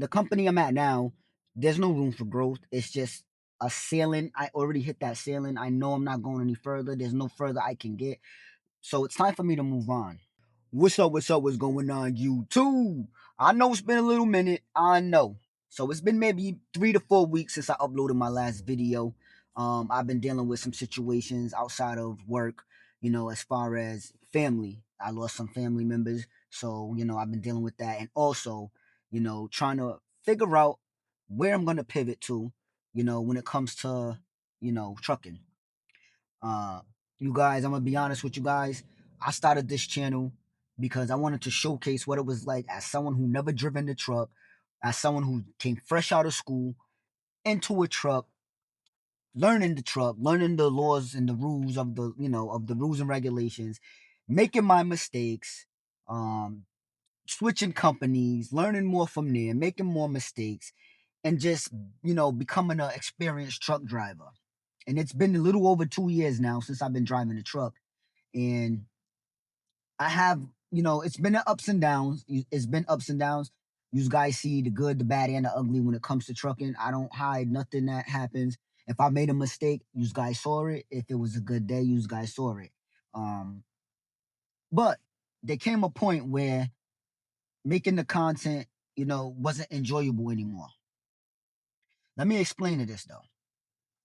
the company I'm at now, there's no room for growth. It's just a ceiling. I already hit that ceiling. I know I'm not going any further. There's no further I can get. So it's time for me to move on. What's up? What's up? What's going on, YouTube? I know it's been a little minute. I know. So it's been maybe 3 to 4 weeks since I uploaded my last video. I've been dealing with some situations outside of work, as far as family. I lost some family members. So, I've been dealing with that. And also, trying to figure out where I'm going to pivot to, when it comes to, trucking. Uh, you guys, I'm gonna be honest with you guys. I started this channel because I wanted to showcase what it was like as someone who never driven the truck, as someone who came fresh out of school into a truck, learning the truck, learning the laws and the rules of the rules and regulations, making my mistakes, um, switching companies, learning more from there, making more mistakes, and just becoming an experienced truck driver. And it's been a little over 2 years now since I've been driving the truck. And I have, it's been ups and downs. It's been ups and downs. You guys see the good, the bad, and the ugly when it comes to trucking. I don't hide nothing that happens. If I made a mistake, you guys saw it. If it was a good day, you guys saw it. Um, but there came a point where making the content, wasn't enjoyable anymore. Let me explain to this though.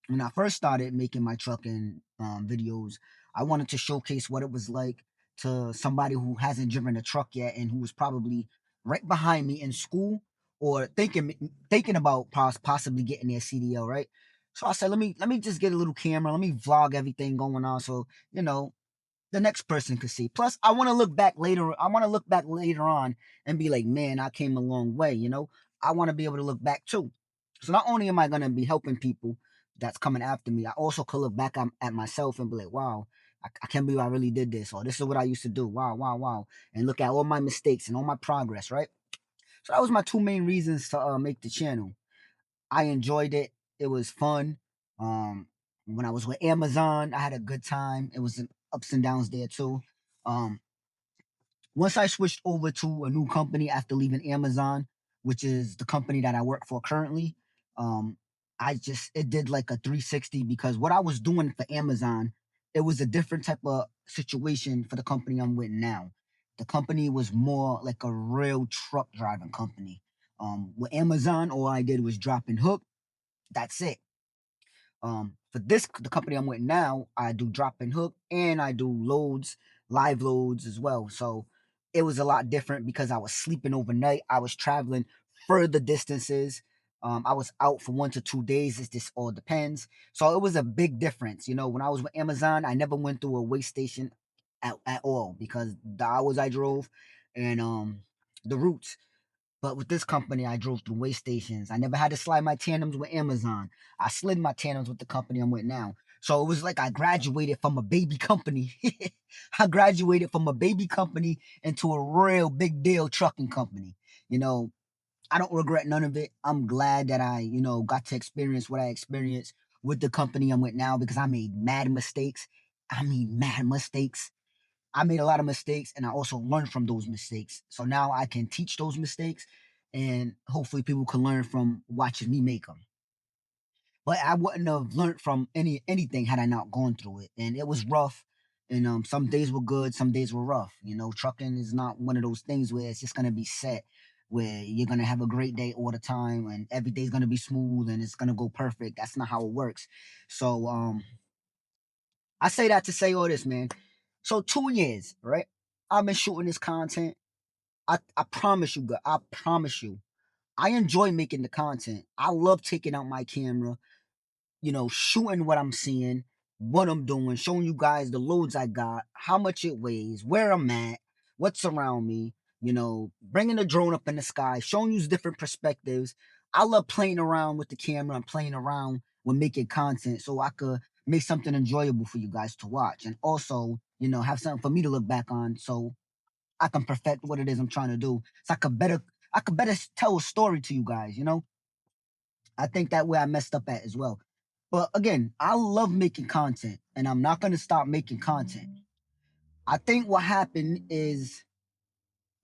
When I first started making my trucking videos, I wanted to showcase what it was like to somebody who hasn't driven a truck yet and who was probably right behind me in school or thinking about possibly getting their CDL, right? So I said, let me just get a little camera, let me vlog everything going on, so the next person could see. Plus, I want to look back later. I want to look back later on and be like, man, I came a long way. I want to be able to look back too. So not only am I going to be helping people that's coming after me, I also could look back at myself and be like, wow, I can't believe I really did this, or this is what I used to do. Wow, wow, wow, and look at all my mistakes and all my progress. Right. So that was my two main reasons to make the channel. I enjoyed it. It was fun. Um, when I was with Amazon, I had a good time. It was ups and downs there too. Um, Once I switched over to a new company after leaving Amazon, which is the company that I work for currently, um, it did like a 360 because what I was doing for Amazon, it was a different type of situation for the company I'm with now. The company was more like a real truck driving company. With Amazon, all I did was drop and hook. That's it. For the company I'm with now, I do drop and hook and I do loads, live loads as well. So it was a lot different because I was sleeping overnight. I was traveling further distances. I was out for 1 to 2 days. It just all depends. So it was a big difference. When I was with Amazon, I never went through a way station at all because the hours I drove and the routes. But with this company, I drove through way stations. I never had to slide my tandems with Amazon. I slid my tandems with the company I'm with now. So it was like I graduated from a baby company. I graduated from a baby company into a real big deal trucking company. You know, I don't regret none of it. I'm glad that I, got to experience what I experienced with the company I'm with now because I made mad mistakes. I mean, mad mistakes. I made a lot of mistakes and I also learned from those mistakes. So now I can teach those mistakes and hopefully people can learn from watching me make them. But I wouldn't have learned from anything had I not gone through it. And it was rough. And some days were good, some days were rough. Trucking is not one of those things where it's just gonna be set, where you're gonna have a great day all the time and every day's gonna be smooth and it's gonna go perfect. That's not how it works. So I say that to say all this, man. So 2 years, right? I've been shooting this content. I promise you, God, I promise you, I enjoy making the content. I love taking out my camera, shooting what I'm seeing, what I'm doing, showing you guys the loads I got, how much it weighs, where I'm at, what's around me, bringing the drone up in the sky, showing you different perspectives. I love playing around with the camera and playing around with making content so I could make something enjoyable for you guys to watch and also, have something for me to look back on so I can perfect what it is I'm trying to do. So I could better tell a story to you guys. I think that way I messed up at as well. But again, I love making content and I'm not gonna stop making content. I think what happened is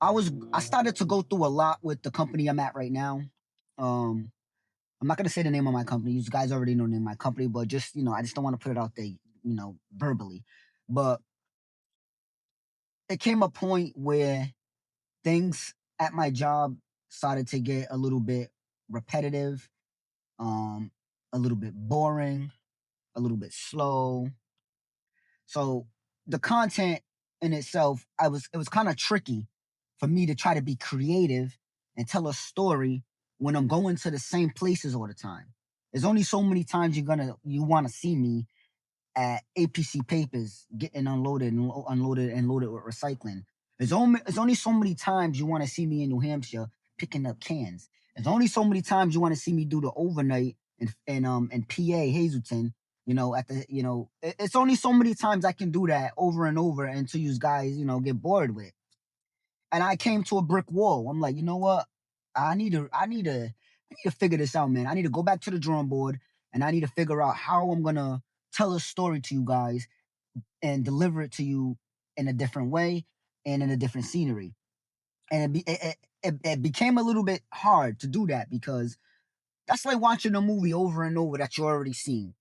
I started to go through a lot with the company I'm at right now. I'm not gonna say the name of my company. You guys already know the name of my company, but just I just don't want to put it out there, verbally. But it came a point where things at my job started to get a little bit repetitive, um, a little bit boring, a little bit slow. So the content in itself, it was kind of tricky for me to try to be creative and tell a story when I'm going to the same places all the time. There's only so many times you want to see me at APC Papers getting unloaded and loaded with recycling. There's only so many times you want to see me in New Hampshire picking up cans. There's only so many times you want to see me do the overnight in PA Hazelton. At the it's only so many times I can do that over and over until you guys get bored with. And I came to a brick wall. I'm like, you know what? I need to figure this out, man. I need to go back to the drawing board and I need to figure out how I'm gonna tell a story to you guys and deliver it to you in a different way and in a different scenery. And it became a little bit hard to do that because that's like watching a movie over and over that you already seen.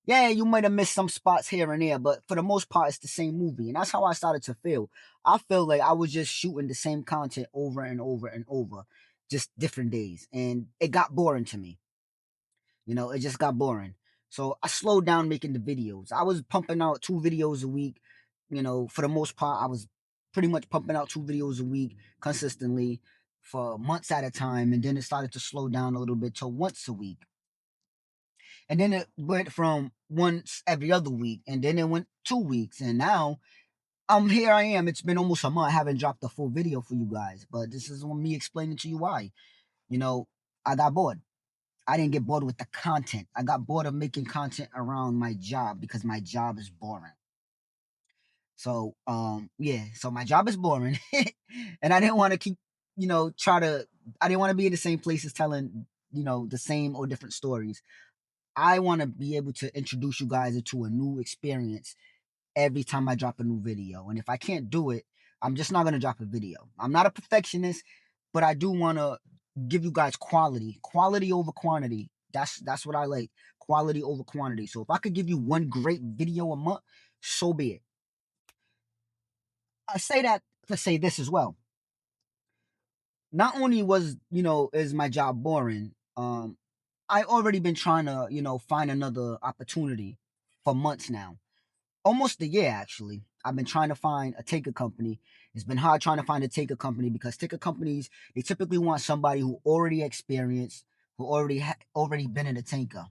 Yeah, you might have missed some spots here and there, but for the most part, it's the same movie. And that's how I started to feel. I feel like I was just shooting the same content over and over and over, just different days. And it got boring to me. It just got boring. So I slowed down making the videos. I was pumping out 2 videos a week. For the most part, I was pretty much pumping out 2 videos a week consistently for months at a time. And then it started to slow down a little bit to once a week. And then it went from once every other week. And then it went 2 weeks. And now here I am. It's been almost a month. I haven't dropped a full video for you guys. But this is me explaining to you why. You know, I got bored. I didn't get bored with the content. I got bored of making content around my job because my job is boring. So yeah, so my job is boring. And I didn't want to keep, I didn't want to be in the same places telling, the same or different stories. I want to be able to introduce you guys into a new experience every time I drop a new video. And if I can't do it, I'm just not going to drop a video. I'm not a perfectionist, but I do want to give you guys quality over quantity. That's what I like. Quality over quantity. So if I could give you one great video a month, so be it. I say that to say this as well. Not only is my job boring, I already been trying to, find another opportunity for months now. Almost a year actually. I've been trying to find a taker company. It's been hard trying to find a taker company because taker companies, they typically want somebody who already experienced, who already been in a tanker.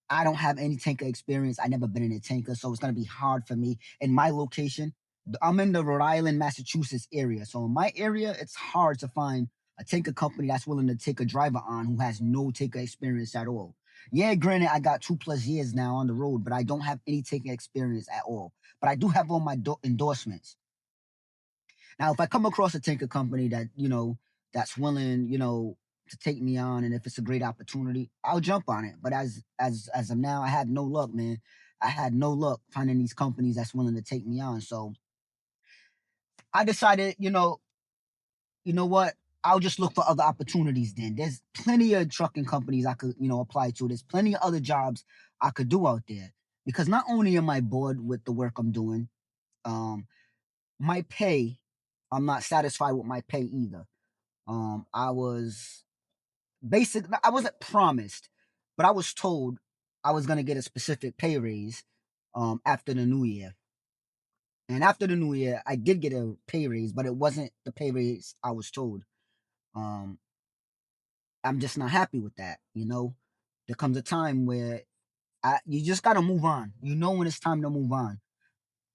I don't have any tanker experience. I never been in a tanker, so it's gonna be hard for me. In my location, I'm in the Rhode Island, Massachusetts area. So in my area, it's hard to find a tanker company that's willing to take a driver on who has no taker experience at all. Yeah, granted, I got 2+ years now on the road, but I don't have any taker experience at all. But I do have all my endorsements. Now, if I come across a tanker company that that's willing, to take me on, and if it's a great opportunity, I'll jump on it. But as of now, I had no luck, man. I had no luck finding these companies that's willing to take me on. So I decided, you know what? I'll just look for other opportunities then. There's plenty of trucking companies I could, apply to. There's plenty of other jobs I could do out there. Because not only am I bored with the work I'm doing, um, my pay, I'm not satisfied with my pay either. I was I wasn't promised, but I was told I was gonna get a specific pay raise after the new year. And after the new year, I did get a pay raise, but it wasn't the pay raise I was told. Um, I'm just not happy with that. There comes a time where you just gotta move on. You know when it's time to move on.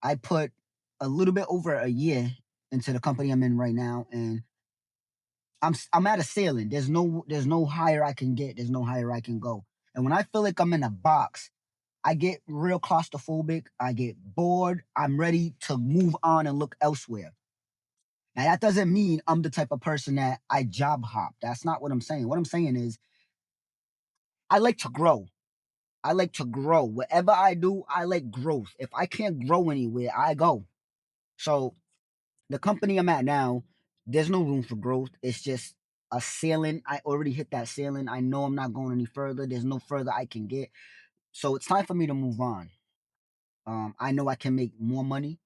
I put a little bit over a year into the company I'm in right now, and I'm at a ceiling. There's no higher I can get. There's no higher I can go. And when I feel like I'm in a box, I get real claustrophobic. I get bored. I'm ready to move on and look elsewhere. Now that doesn't mean I'm the type of person that I job hop. That's not what I'm saying. What I'm saying is I like to grow. I like to grow. Whatever I do, I like growth. If I can't grow anywhere, I go. So the company I'm at now, there's no room for growth. It's just a ceiling. I already hit that ceiling. I know I'm not going any further. There's no further I can get. So it's time for me to move on. I know I can make more money,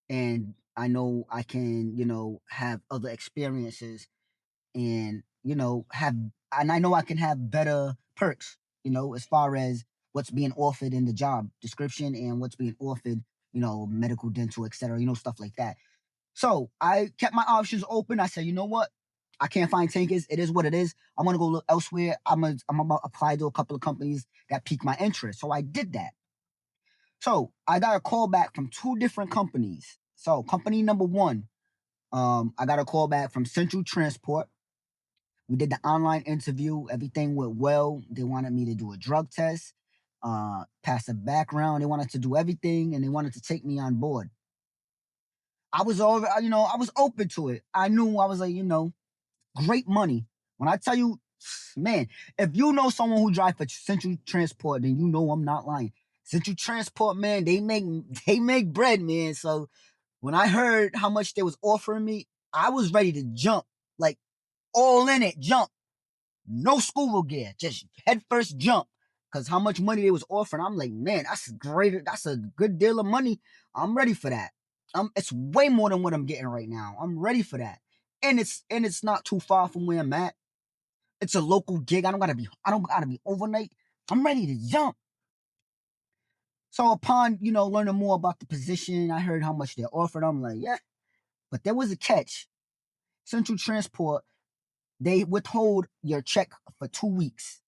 and I know I can, have other experiences, and have, and I know I can have better perks, as far as what's being offered in the job description and what's being offered, medical, dental, etc., stuff like that. So I kept my options open. I said, you know what? I can't find tankers. It is what it is. I'm gonna go look elsewhere. I'm about to apply to a couple of companies that piqued my interest. So I did that. So I got a call back from two different companies. So company number one, I got a call back from Central Transport. We did the online interview. Everything went well. They wanted me to do a drug test, pass a background. They wanted to do everything, and they wanted to take me on board. I was all, I was open to it. I knew I was like, great money. When I tell you, man, if you know someone who drives for Central Transport, then you know I'm not lying. Central Transport, man, they make bread, man. So when I heard how much they was offering me, I was ready to jump, like all in it, jump. No scuba gear, just head first jump. Cause how much money they was offering, I'm like, man, that's great. That's a good deal of money. I'm ready for that. It's way more than what I'm getting right now. I'm ready for that, and it's not too far from where I'm at. It's a local gig. I don't gotta be overnight. I'm ready to jump. So upon learning more about the position, I heard how much they offered. I'm like, yeah, but there was a catch. Central Transport, they withhold your check for 2 weeks.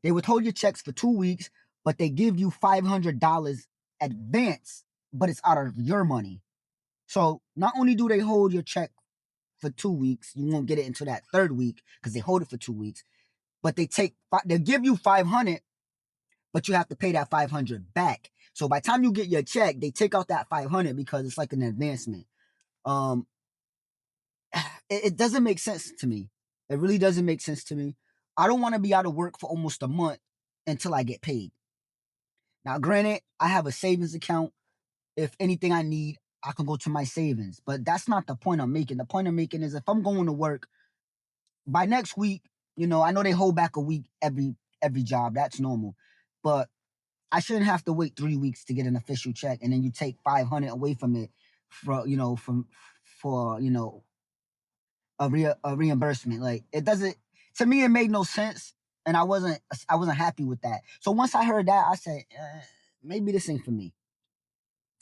They withhold your checks for 2 weeks, but they give you $500 advance, but it's out of your money. So not only do they hold your check for 2 weeks, you won't get it until that third week because they hold it for 2 weeks. But they give you 500, but you have to pay that 500 back. So by the time you get your check, they take out that 500 because it's like an advancement. Um, it doesn't make sense to me. It really doesn't make sense to me. I don't want to be out of work for almost a month until I get paid. Now, granted, I have a savings account. If anything I need, I can go to my savings. But that's not the point I'm making. The point I'm making is if I'm going to work by next week, I know they hold back a week every job. That's normal. But I shouldn't have to wait 3 weeks to get an official check, and then you take 500 away from it for a reimbursement. Like it doesn't, to me. It made no sense, and I wasn't happy with that. So once I heard that, I said, maybe this ain't for me.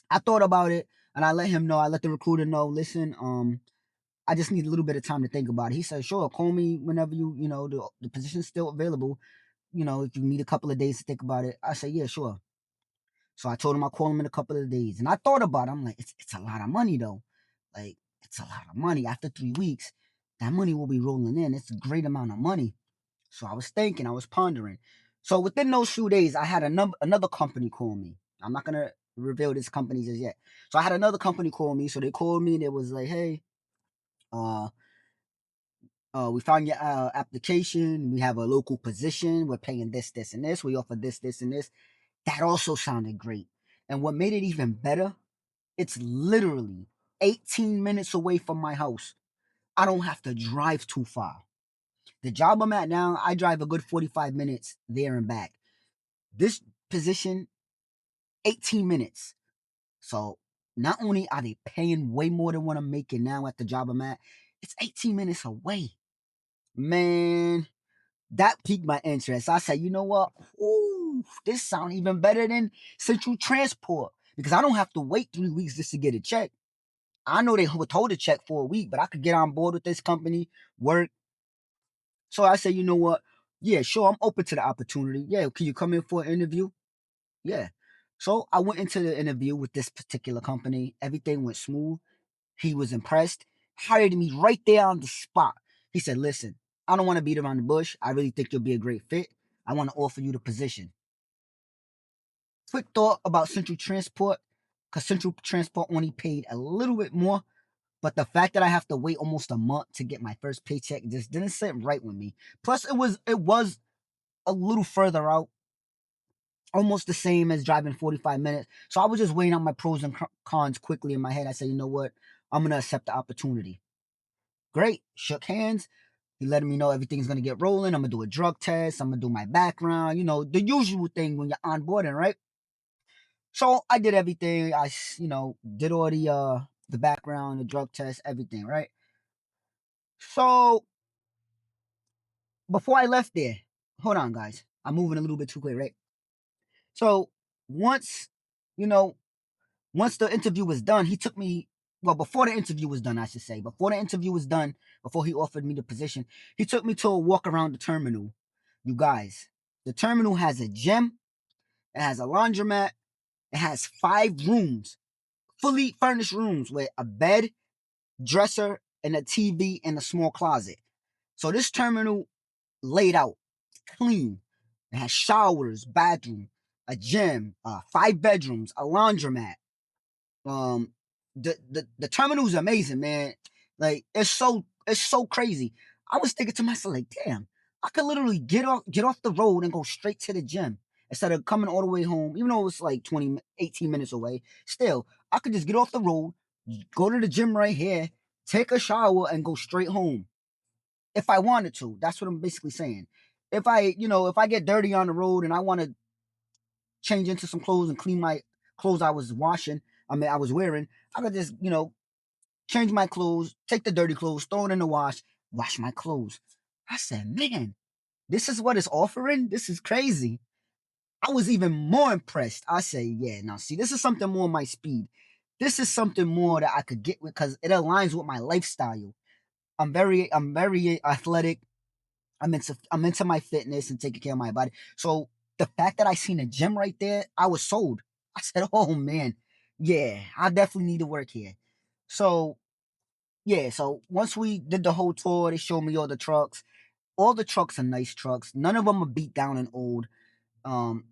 I thought about it, and I let him know. I let the recruiter know. Listen, I just need a little bit of time to think about it. He said, sure, call me whenever the position's still available. If you need a couple of days to think about it. I said, yeah, sure. So I told him I'll call him in a couple of days. And I thought about it. I'm like, it's a lot of money though. Like, it's a lot of money. After 3 weeks, that money will be rolling in. It's a great amount of money. So I was thinking, I was pondering. So within those few days, I had another company call me. I'm not gonna reveal this company just yet. So I had another company call me. So they called me and it was like, hey, uh, we found your application. We have a local position. We're paying this, this, and this. We offer this, this, and this. That also sounded great. And what made it even better, it's literally 18 minutes away from my house. I don't have to drive too far. The job I'm at now, I drive a good 45 minutes there and back. This position, 18 minutes. So not only are they paying way more than what I'm making now at the job I'm at, it's 18 minutes away. Man, that piqued my interest. I said, you know what? Ooh, this sounds even better than Central Transport because I don't have to wait 3 weeks just to get a check. I know they withhold a check for a week, but I could get on board with this company, work. So I said, you know what? Yeah, sure, I'm open to the opportunity. Yeah, can you come in for an interview? Yeah. So I went into the interview with this particular company. Everything went smooth. He was impressed, hired me right there on the spot. He said, listen, I don't want to beat around the bush. I really think you'll be a great fit. I want to offer you the position. Quick thought about Central Transport, because Central Transport only paid a little bit more. But the fact that I have to wait almost a month to get my first paycheck just didn't sit right with me. Plus, it was a little further out, almost the same as driving 45 minutes. So I was just weighing out my pros and cons quickly in my head. I said, you know what? I'm gonna accept the opportunity. Great. Shook hands. He letting me know everything's gonna get rolling. I'm gonna do a drug test. I'm gonna do my background. The usual thing when you're onboarding, right? So I did everything. Did all the background, the drug test, everything, right? So before I left there, hold on, guys. I'm moving a little bit too quick, right? So once, you know, once the interview was done, he took me. Well, before the interview was done, I should say. Before the interview was done, before he offered me the position, he took me to a walk around the terminal. You guys, the terminal has a gym, it has a laundromat, it has 5 rooms, fully furnished rooms with a bed, dresser, and a TV and a small closet. So this terminal laid out clean. It has showers, bathroom, a gym, 5 bedrooms, a laundromat. Um, the terminal is amazing, man. Like it's so crazy. I was thinking to myself, like, damn, I could literally get off the road and go straight to the gym instead of coming all the way home, even though it's like 20, 18 minutes away. Still, I could just get off the road, go to the gym right here, take a shower, and go straight home if I wanted to. That's what I'm basically saying. If I get dirty on the road and I want to change into some clothes and clean my clothes I was washing, I was wearing, I could just, change my clothes, take the dirty clothes, throw it in the wash my clothes. I said, man, this is what it's offering? This is crazy. I was even more impressed. I say, yeah, now see, this is something more my speed. This is something more that I could get with because it aligns with my lifestyle. I'm very athletic. I'm into my fitness and taking care of my body. So the fact that I seen a gym right there, I was sold. I said, "Oh man, yeah, I definitely need to work here." So yeah, so once we did the whole tour, they showed me all the trucks. All the trucks are nice trucks. None of them are beat down and old. Um,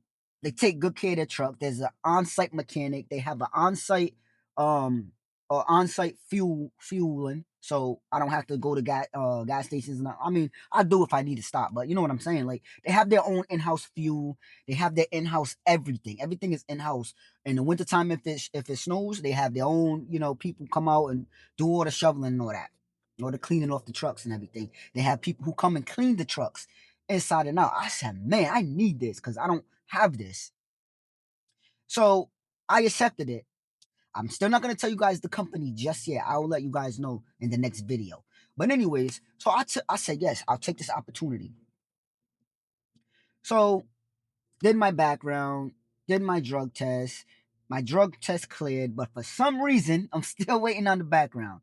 they take good care of their truck. There's an on-site mechanic. They have an on-site um on-site fueling, so I don't have to go to gas stations. And I mean, I do if I need to stop, but you know what I'm saying. Like they have their own in-house fuel. They have their in-house everything. Everything is in-house. In the wintertime, if it snows, they have their own. People come out and do all the shoveling and all that, or the cleaning off the trucks and everything. They have people who come and clean the trucks inside and out. I said, man, I need this because I don't have this. So I accepted it. I'm still not going to tell you guys the company just yet. I will let you guys know in the next video. But anyways, so I said, yes, I'll take this opportunity. So did my background, did my drug test. My drug test cleared, but for some reason, I'm still waiting on the background.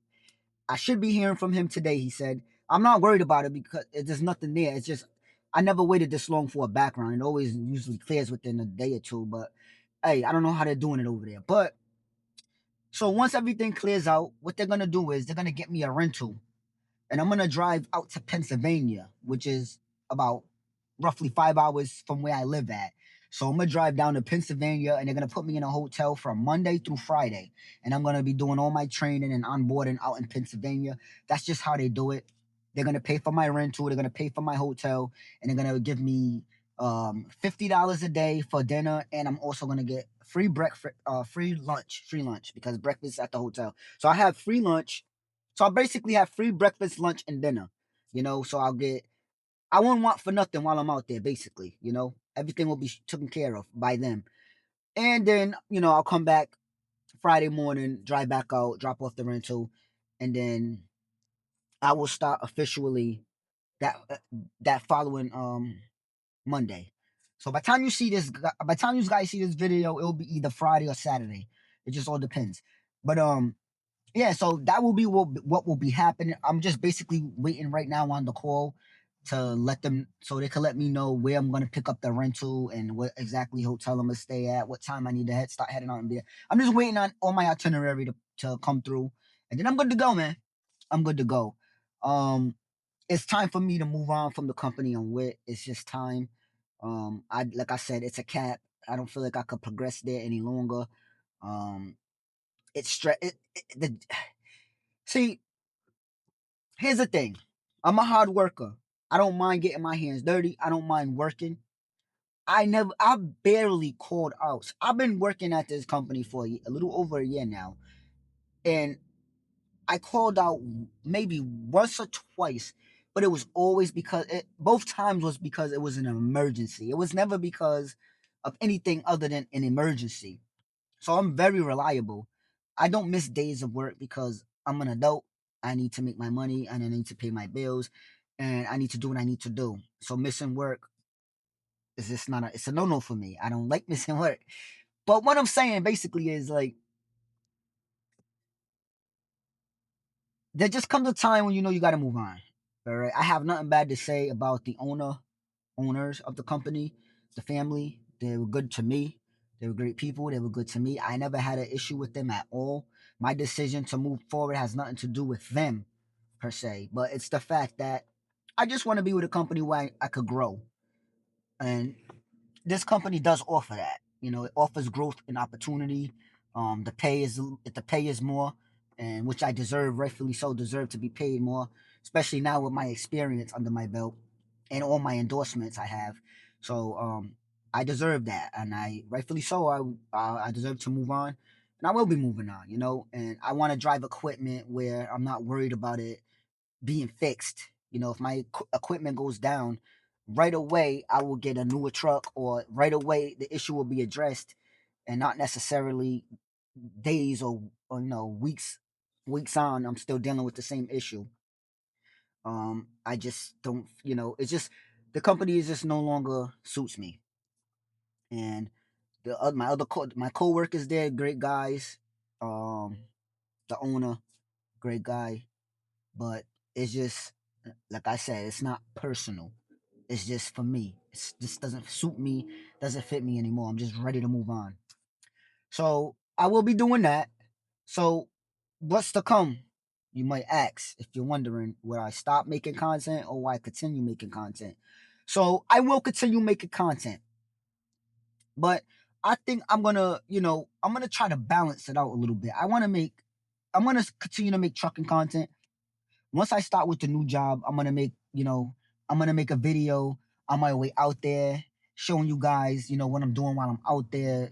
I should be hearing from him today, he said. I'm not worried about it because there's nothing there. It's just I never waited this long for a background. It always usually clears within a day or two. But hey, I don't know how they're doing it over there. But so once everything clears out, what they're gonna do is they're gonna get me a rental and I'm gonna drive out to Pennsylvania, which is about roughly 5 hours from where I live at. So I'm gonna drive down to Pennsylvania, and they're gonna put me in a hotel from Monday through Friday, and I'm gonna be doing all my training and onboarding out in Pennsylvania. That's just how they do it. They're gonna pay for my rental, they're gonna pay for my hotel, and they're gonna give me $50 a day for dinner, and I'm also gonna get free breakfast, free lunch because breakfast at the hotel. So I have free lunch, so I basically have free breakfast, lunch, and dinner. So I won't want for nothing while I'm out there, basically. Everything will be taken care of by them. And then, I'll come back Friday morning, drive back out, drop off the rental, and then I will start officially that following Monday. So by the time you guys see this video, it'll be either Friday or Saturday. It just all depends. But yeah, so that will be what will be happening. I'm just basically waiting right now on the call to let them so they can let me know where I'm gonna pick up the rental and what exactly hotel I'm gonna stay at, what time I need to start heading out and be. I'm just waiting on all my itinerary to come through, and then I'm good to go, man. I'm good to go. Um, it's time for me to move on from the company I'm with. It's just time. I like I said, it's a cap. I don't feel like I could progress there any longer. Um, it's stress. See, here's the thing. I'm a hard worker. I don't mind getting my hands dirty. I don't mind working. I barely called out. I've been working at this company for a little over a year now, and I called out maybe once or twice, but it was always because both times was because it was an emergency. It was never because of anything other than an emergency. So I'm very reliable. I don't miss days of work because I'm an adult. I need to make my money and I need to pay my bills and I need to do what I need to do. So missing work is just not it's a no-no for me. I don't like missing work. But what I'm saying basically is like there just comes a time when you know you gotta move on. All right. I have nothing bad to say about the owners of the company, the family. They were good to me. They were great people. They were good to me. I never had an issue with them at all. My decision to move forward has nothing to do with them per se, but it's the fact that I just want to be with a company where I could grow. And this company does offer that. You know, it offers growth and opportunity. The pay is more, and which I deserve, rightfully so, deserve to be paid more, especially now with my experience under my belt and all my endorsements I have. So I deserve that, and I rightfully so. I deserve to move on, and I will be moving on. You know, and I want to drive equipment where I'm not worried about it being fixed. You know, if my equipment goes down, right away I will get a newer truck, or right away the issue will be addressed, and not necessarily days or weeks on. I'm still dealing with the same issue. I just don't. You know, it's just the company is just no longer suits me, and my coworkers there, great guys. Um, the owner, great guy, but it's just like I said, it's not personal. It's just for me. It just doesn't suit me, doesn't fit me anymore. I'm just ready to move on. So I will be doing that. So what's to come? You might ask if you're wondering, will I stop making content or will I continue making content? So I will continue making content, but I think I'm gonna try to balance it out a little bit. I'm gonna continue to make trucking content. Once I start with the new job, I'm gonna make a video on my way out there, showing you guys, what I'm doing while I'm out there,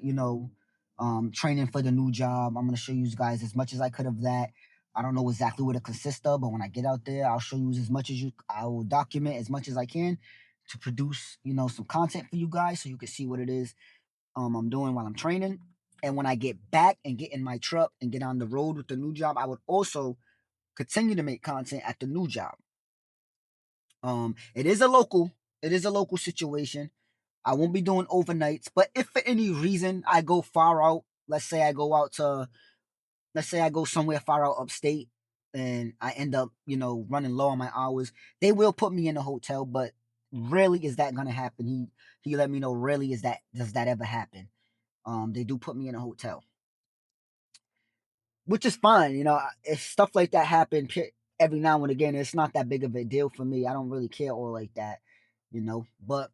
training for the new job. I'm gonna show you guys as much as I could of that. I don't know exactly what it consists of, but when I get out there, I'll show you as much as I will document as much as I can to produce, some content for you guys so you can see what it is I'm doing while I'm training. And when I get back and get in my truck and get on the road with the new job, I would also continue to make content at the new job. It is a local situation. I won't be doing overnights, but if for any reason I go far out, let's say I go somewhere far out upstate and I end up, running low on my hours, they will put me in a hotel, but rarely is that gonna happen. He let me know rarely does that ever happen. They do put me in a hotel, which is fine. If stuff like that happen every now and again, it's not that big of a deal for me. I don't really care all like that, But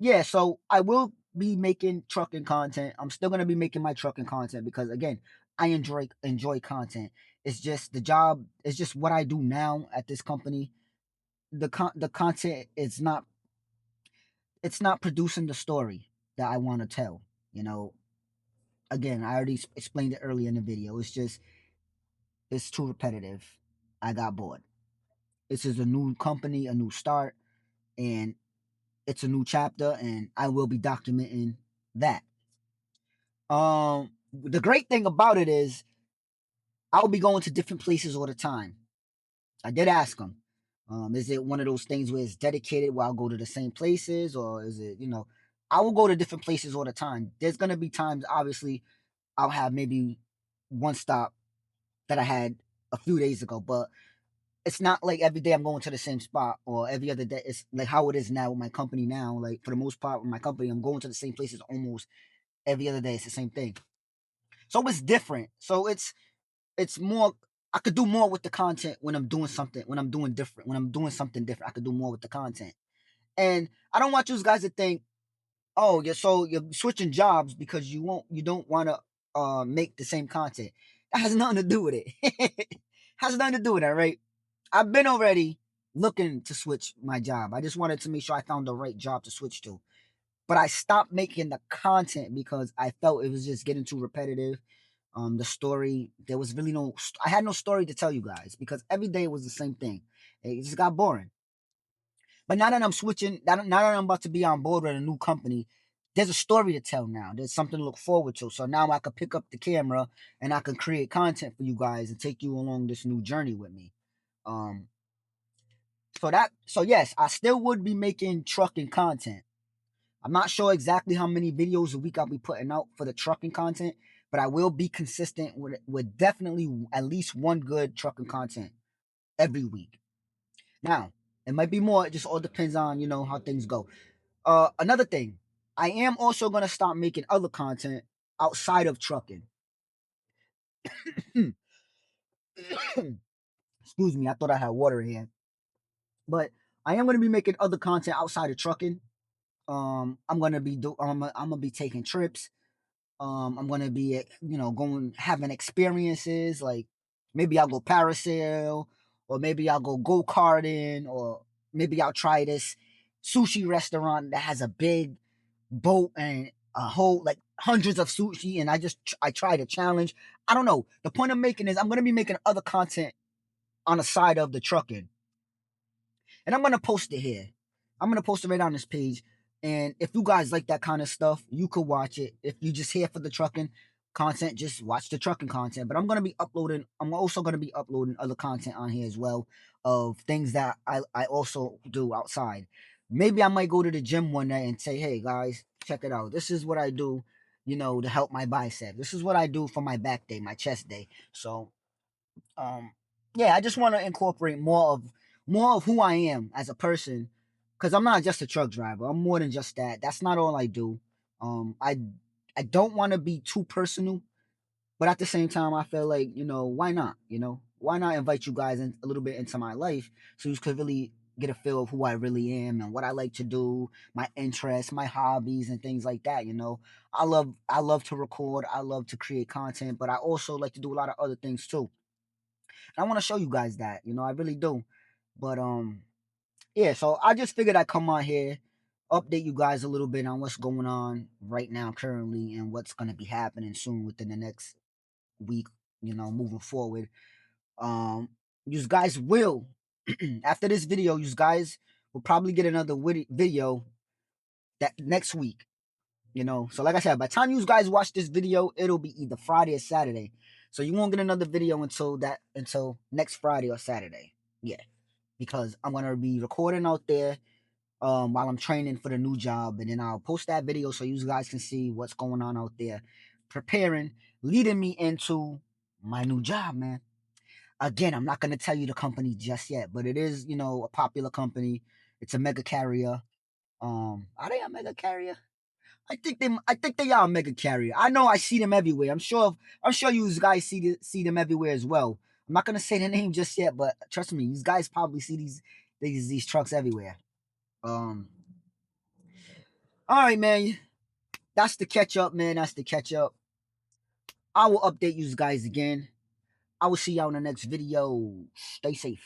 yeah, so I will be making trucking content. I'm still gonna be making my trucking content because again, I enjoy content. It's just the job. It's just what I do now at this company. The content is not. It's not producing the story that I want to tell. You know. Again, I already explained it earlier in the video. It's too repetitive. I got bored. This is a new company, a new start, and it's a new chapter, and I will be documenting that. The great thing about it is I'll be going to different places all the time. I did ask them, is it one of those things where it's dedicated where I'll go to the same places, or is it, I will go to different places all the time. There's gonna be times, obviously, I'll have maybe one stop that I had a few days ago, but it's not like every day I'm going to the same spot or every other day. It's like how it is now with my company now. Like for the most part with my company, I'm going to the same places almost every other day. It's the same thing. So it's different. So it's more I could do more with the content when I'm doing something, when I'm doing different, when I'm doing something different, I could do more with the content. And I don't want you guys to think, oh, you're switching jobs because you don't want to make the same content. That has nothing to do with it. Has nothing to do with that, right? I've been already looking to switch my job. I just wanted to make sure I found the right job to switch to. But I stopped making the content because I felt it was just getting too repetitive. The story, there was really I had no story to tell you guys because every day was the same thing. It just got boring. But now that I'm switching, now that I'm about to be on board with a new company, there's a story to tell now. There's something to look forward to. So now I can pick up the camera and I can create content for you guys and take you along this new journey with me. Um, so yes, I still would be making trucking content. I'm not sure exactly how many videos a week I'll be putting out for the trucking content, but I will be consistent with definitely at least one good trucking content every week. Now, it might be more, it just all depends on, how things go. Another thing, I am also gonna start making other content outside of trucking. Excuse me, I thought I had water here. But I am gonna be making other content outside of trucking. I'm gonna be taking trips. I'm gonna be, going having experiences like maybe I'll go parasail, or maybe I'll go karting, or maybe I'll try this sushi restaurant that has a big boat and a whole like hundreds of sushi, and I try to challenge. I don't know. The point I'm making is I'm gonna be making other content on the side of the trucking, and I'm gonna post it here. I'm gonna post it right on this page. And if you guys like that kind of stuff, you could watch it. If you just here for the trucking content, just watch the trucking content. But I'm also gonna be uploading other content on here as well of things that I also do outside. Maybe I might go to the gym one day and say, hey guys, check it out. This is what I do, to help my bicep. This is what I do for my back day, my chest day. So um yeah, I just want to incorporate more of who I am as a person, because I'm not just a truck driver. I'm more than just that. That's not all I do. Um i i don't want to be too personal, but at the same time I feel like, why not, why not invite you guys in a little bit into my life, so you could really get a feel of who I really am and what I like to do, my interests, my hobbies, and things like that. I love to record, I love to create content, but I also like to do a lot of other things too. I want to show you guys that, I really do. But yeah, so I just figured I'd come on here, update you guys a little bit on what's going on right now currently and what's gonna be happening soon within the next week, moving forward. Um you guys will after this video, you guys will probably get another video that next week. So like I said, by the time you guys watch this video, it'll be either Friday or Saturday. So you won't get another video until next Friday or Saturday. Yeah, because I'm gonna be recording out there while I'm training for the new job, and then I'll post that video so you guys can see what's going on out there, preparing, leading me into my new job, man. Again, I'm not gonna tell you the company just yet, but it is, a popular company. It's a mega carrier. Are they a mega carrier? I think they are a mega carrier. I know I see them everywhere. I'm sure you guys see them everywhere as well. I'm not gonna say the name just yet, but trust me, you guys probably see these trucks everywhere. Um, all right, man. That's the catch up, man. That's the catch up. I will update you guys again. I will see y'all in the next video. Stay safe.